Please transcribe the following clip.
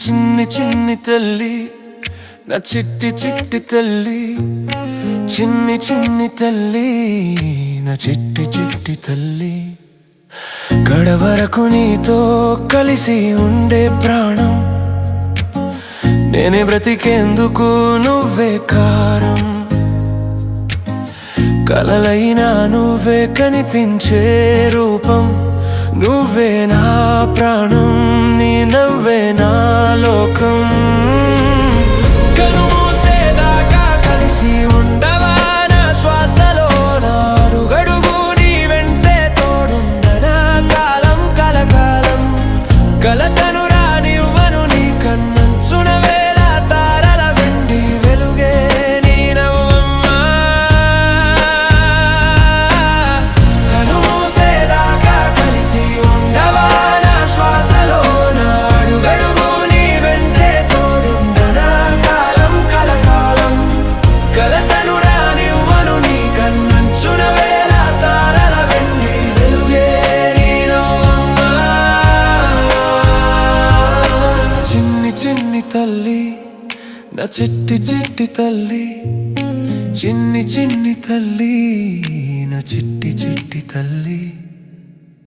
చిన్ని చిన్ని తల్లి, నా చిట్టి చిట్టి తల్లి, చిన్ని చిన్ని తల్లి, నా చిట్టి చిట్టి తల్లి. కడవరకు నీతో కలిసి ఉండే ప్రాణం, నేనే బ్రతికేందుకు నువ్వే కారం. కలలైనా నువ్వే కనిపించే రూపం, నువ్వే నా ప్రాణం, నీ నవ్వే నా లోకం. కనుమూసేదాకా కలిసి ఉండవా నా శ్వాసలో, నా అడుగడుగు నీ వెంటే తోడుండనా కాలం కలకాలం. కలతను రానివ్వను నీ కన్నంచున వేళ తారల వెండి వెలుగే నీ నవ్వమ్మా. కనుమూసేదాకా కలిసి ఉండవా నా శ్వాసలో, నా అడుగడుగు నీ వెంటే తోడుండనా కాలం కలకాలం. కలతను రానివ్వను నీ కన్నంచున వేళ తారల వెండి వెలుగే నీ నవ్వమ్మా. చిన్ని చిన్ని తల్లి, నా చిట్టి చిట్టి తల్లి, చిన్ని చిన్ని తల్లి, నా చిట్టి చిట్టి తల్లి.